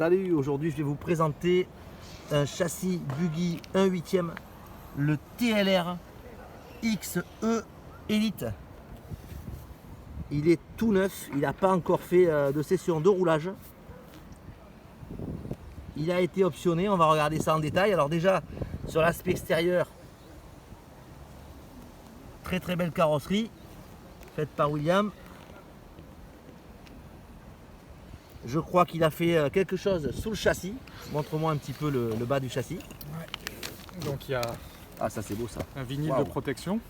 Salut, aujourd'hui je vais vous présenter un châssis Buggy 1/8, le TLR XE Elite. Il est tout neuf, il n'a pas encore fait de session de roulage. Il a été optionné, on va regarder ça en détail. Alors déjà, sur l'aspect extérieur, très belle carrosserie, faite par William. Je crois qu'il a fait quelque chose sous le châssis. Montre-moi un petit peu le bas du châssis. Ouais. Donc il y a ça c'est beau ça. un vinyle de protection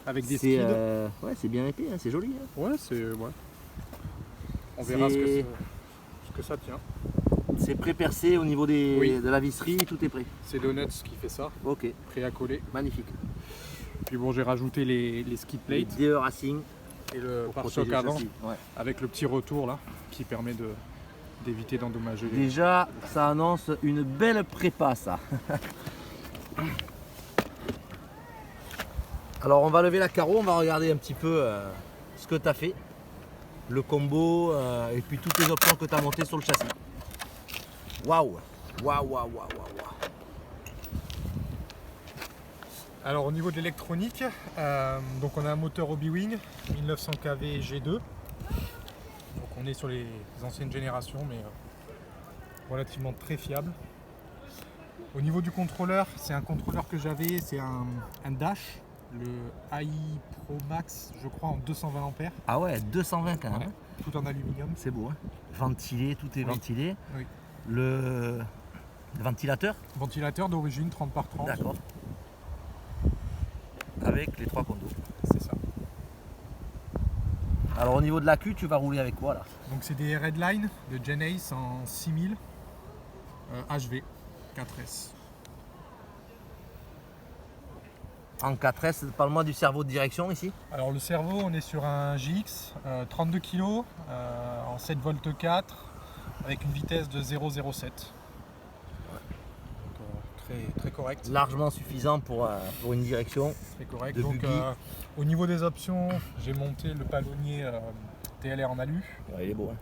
avec des skids. skids. Ouais, c'est bien épais, hein, c'est joli. Hein. Ouais, c'est. Ouais. On verra ce que ça tient. C'est pré-percé au niveau de la visserie, tout est prêt. C'est Donuts qui fait ça. Ok. Prêt à coller. Magnifique. Puis bon, j'ai rajouté les skid plates. DE Racing. Et le pare-choc avant, avec le petit retour là, qui permet d'éviter d'endommager. Déjà, ça annonce une belle prépa ça. Alors on va lever la carreau, on va regarder un petit peu ce que tu as fait. Le combo et puis toutes les options que tu as montées sur le châssis. Waouh. Alors au niveau de l'électronique, donc on a un moteur Hobby-Wing 1900 kV G2. Donc on est sur les anciennes générations, mais relativement très fiable. Au niveau du contrôleur, c'est un contrôleur que j'avais, c'est un Dash, le AI Pro Max, je crois en 220 ampères. Ah ouais, 220 quand même. Ouais, tout en aluminium. C'est beau, hein. Ventilé, tout est ventilé. Oui. Le ventilateur. Ventilateur d'origine 30 par 30. D'accord. Avec les 3 condos. C'est ça. Alors au niveau de l'accu, tu vas rouler avec quoi là? Donc c'est des Redline de Genesis en 6000 HV 4S. En 4S, parle-moi du cerveau de direction ici. Alors le cerveau, on est sur un GX 32 kg en 7 volts 4 avec une vitesse de 0,07. Très correct. Largement suffisant pour une direction. Très correct. De Donc Buggy. au niveau des options, j'ai monté le palonnier TLR en alu. Ouais, il est beau. Hein.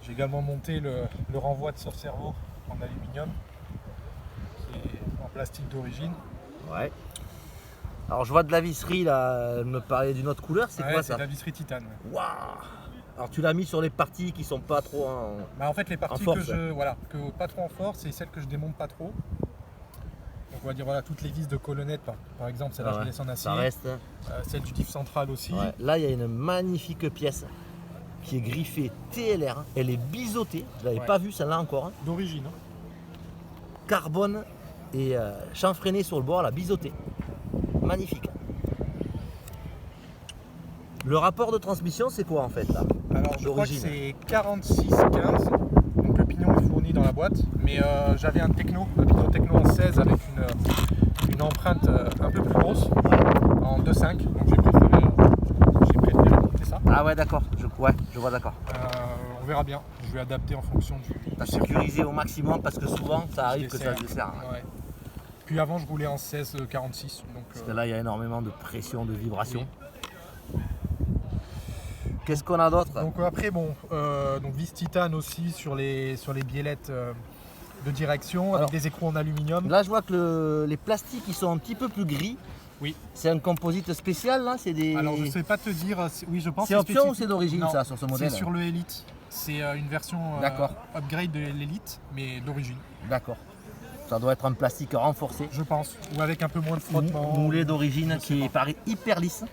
J'ai également monté le renvoi de surf-cerveau en aluminium qui est en plastique d'origine. Ouais. Alors je vois de la visserie là, elle me parlait d'une autre couleur, c'est quoi ça? C'est de la visserie titane. Ouais. Waouh. Alors tu l'as mis sur les parties qui sont pas trop en fait les parties force. que pas trop en force, c'est celles que je démonte pas trop. Donc on va dire voilà toutes les vis de colonnette par exemple, celle-là je la laisse en acier. Ça reste. Celle du diff central aussi. Ouais. Là il y a une magnifique pièce qui est griffée TLR, elle est biseautée, je l'avais pas vue celle-là encore. Hein. D'origine. Carbone et chanfreiné sur le bord, la biseautée. Magnifique. Le rapport de transmission c'est quoi en fait là? Alors je crois que c'est 46-15, donc le pignon est fourni dans la boîte, mais j'avais un pignon techno en 16 avec une empreinte un peu plus grosse, en 2.5, donc j'ai préféré monter ça. Ah ouais d'accord, je vois d'accord. On verra bien, je vais adapter en fonction du T'as sécurisé au maximum parce que souvent ça arrive que ça se dessert. Hein. Ouais. Puis avant je roulais en 16-46. Parce que là il y a énormément de pression, de vibration. Oui. Qu'est-ce qu'on a d'autre? Donc après donc vis titane aussi sur les biellettes de direction. Alors, avec des écrous en aluminium. Là je vois que les plastiques ils sont un petit peu plus gris. Oui. C'est un composite spécial là, c'est des. Alors je sais pas te dire, oui je pense. C'est option ou c'est d'origine ça sur ce modèle? C'est sur le Elite. C'est une version upgrade de l'Elite, mais d'origine. D'accord. Ça doit être un plastique renforcé. Je pense. Ou avec un peu moins de frottement. Moulé d'origine qui paraît hyper lisse.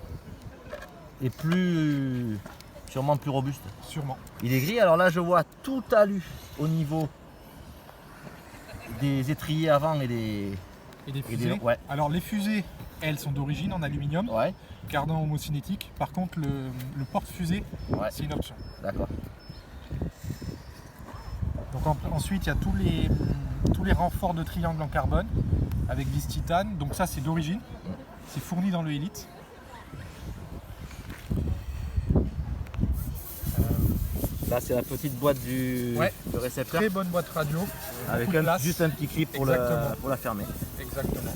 Et sûrement plus robuste. Sûrement. Il est gris, alors là je vois tout alu au niveau des étriers avant et des fusées. Ouais. Alors les fusées, elles sont d'origine en aluminium, cardan homocinétique. Par contre le porte-fusée, c'est une option. D'accord. Donc ensuite il y a tous les renforts de triangle en carbone avec vis titane. Donc ça c'est d'origine. C'est fourni dans le Elite. Là c'est la petite boîte du récepteur. Très bonne boîte radio. Avec juste un petit clip pour la fermer. Exactement.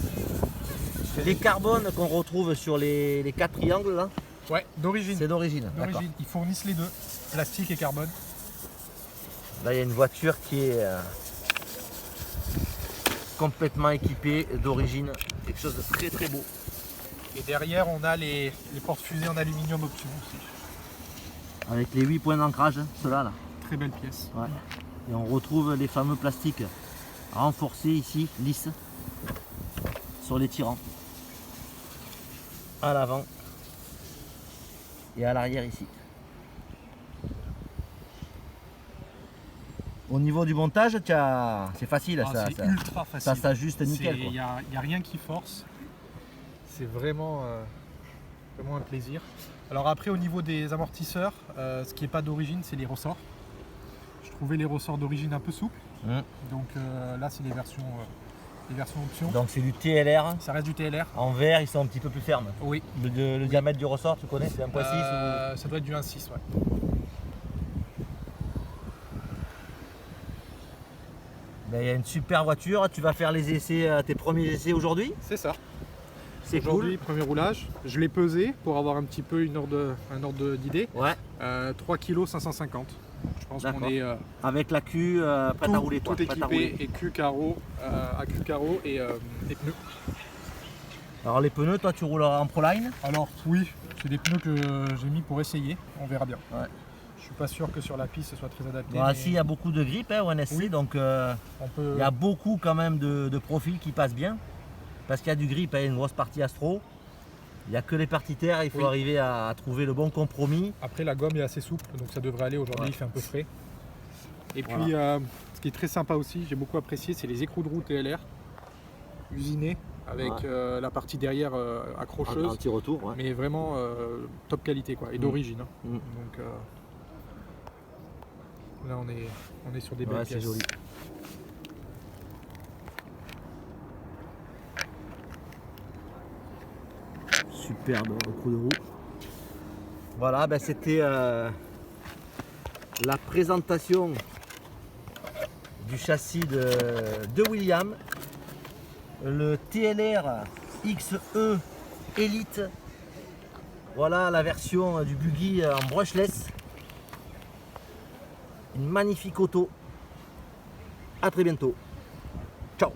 Les carbones qu'on retrouve sur les 4 triangles là? Ouais, d'origine. C'est d'origine. Ils fournissent les deux, plastique et carbone. Là, il y a une voiture qui est complètement équipée d'origine. Quelque chose de très très beau. Et derrière, on a les porte-fusées en aluminium option aussi. Avec les 8 points d'ancrage, ceux-là. Là. Très belle pièce. Ouais. Et on retrouve les fameux plastiques renforcés ici, lisses, sur les tirants. À l'avant et à l'arrière ici. Au niveau du montage, c'est facile. Ah, c'est ultra facile. Ça s'ajuste nickel. Il n'y a rien qui force. C'est vraiment, vraiment un plaisir. Alors après, au niveau des amortisseurs, ce qui n'est pas d'origine, c'est les ressorts. Je trouvais les ressorts d'origine un peu souples. Donc là, c'est les versions options. Donc c'est du TLR. Ça reste du TLR. En verre, ils sont un petit peu plus fermes. Oui. Le diamètre du ressort, tu connais, c'est 1.6 ou... Ça doit être du 1.6, ouais. Ben, il y a une super voiture. Tu vas faire les essais, tes premiers essais aujourd'hui. C'est ça. C'est Aujourd'hui, cool. premier roulage. Je l'ai pesé pour avoir un petit peu un ordre d'idée. Ouais. 3 kg 550. Je pense qu'on est avec la queue prête à rouler. Tout équipé, écu, carreau, accu carreau et pneus. Alors les pneus, toi tu rouleras en Proline? Alors oui, c'est des pneus que j'ai mis pour essayer. On verra bien. Ouais. Je suis pas sûr que sur la piste ce soit très adapté. Bah, si, il y a beaucoup de grippe au NSC, oui. donc il y a beaucoup quand même de profils qui passent bien. Parce qu'il y a du grip, il y a une grosse partie astro. Il n'y a que les parties terre, il faut arriver à trouver le bon compromis. Après la gomme est assez souple, donc ça devrait aller. Aujourd'hui il fait un peu frais. Et puis ce qui est très sympa aussi, j'ai beaucoup apprécié, c'est les écrous de roue TLR usinés avec la partie derrière accrocheuse. Anti-retour, ouais. Mais vraiment top qualité quoi, et d'origine. Hein. Donc là on est sur des belles pièces. C'est joli. Superbe écrou de roue. Voilà, ben c'était la présentation du châssis de William, le TLR XE Elite. Voilà la version du buggy en brushless. Une magnifique auto. À très bientôt. Ciao.